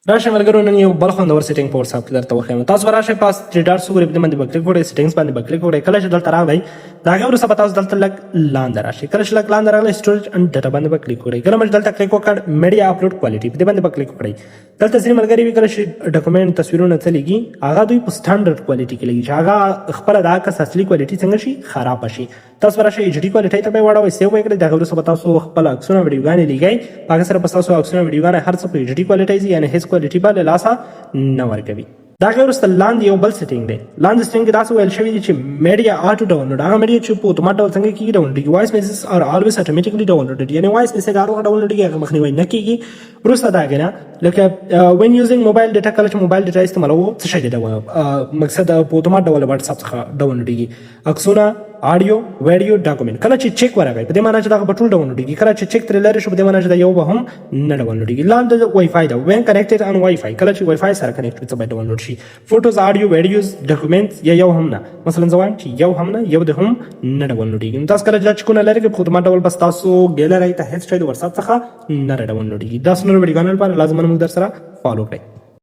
راشه ملګرو نن یو بل خوندور سیټینګ په واتساپ کې درته وښیم. تاسو راشه پاس 3 ډاټس وګورئ، په دې باندې به کلیک وکړئ، سیټینګز باندې به کلیک وکړئ. کله چې دلته راغلی د هغې وروسته به تاسو دلته لږ لاندې راشئ. کله چې لږ لاندې راغلی سټوریج اینډ ډاټا باندې به کلیک وکړئ. کله چې دلته کلیک وکړ میډیا اپلوډ کوالټي په دې باندې به کلیک وکړئ. دلته ځینې ملګري وي کله چې ډاکومنټ تصویرونه څه لګي هغه دوی په سټانډرډ کوالټي کې لګي چې هغه خپله د عکس اصلي کوالټي څنګه شي خرابه شي. تاسو به راشئ ایچ ډي کوالټۍ ته به یې واړوئ، سیو به یې کړئ. د هغې وروسته به تاسو خپل عکسونه ویډیوګانې لګئ، په هغې سره به ستاسو عکسونه ویډیوګانې هر څه په ایچ ډي کوالټۍ ځي، یعنې هېڅ کوالټي به له لاسه نه ورکوي. د هغې وروسته لاندې یو بل سیټینګ دی. لاندې سیټینګ کې داسې ویل شوي دي چې میډیا آټو ډاونلوډ، هغه میډیا چې په اتومات ډول څنګه کېږي ډاونلوډېږي. وایس میسیج آر آلویز اټومیټیکلی ډاونلوډېډ، یعنې وایس میسیج هر وخت ډاونلوډېږي، هغه مخنیوی نه کېږي. وروسته د هغې نه لکه وین یوزینګ موبایل ډیټا، کله چې موبایل ډیټا استعمالوو څه شی دی مقصد په اتومات ډول واتساپ څخه ډاونلوډېږي. عکسونه، آډیو، ویډیو، ډاکومنټ. کله چې چیک ورغی په دې معنی چې دغه به ټول ډاونلوډېږي. کله چې چیک ترې لرې شو په دې معنی چې دا یو به هم نه ډاونلوډېږي. لاندې وائی فای ده، وین کنیکټډ آن وائی فای، کله چې وائی فای سره کنیکټ وي څه باید ډاونلوډ شي. فوټوز، آډیو، ویډیوز، ډاکومنټ یا یو هم نه، مثلا زه وایم چې یو هم نه، یو د هم نه ډاونلوډېږي. نو تاسو کله چې دا چیکونه لرئ په اتومات ډول بس تاسو ګیلرۍ ته هېڅ شی د واتساپ څخه نه ډاونلوډېږي. داسې نور ویډیوګانو لپاره لازمه موږ در سره فالو کړئ.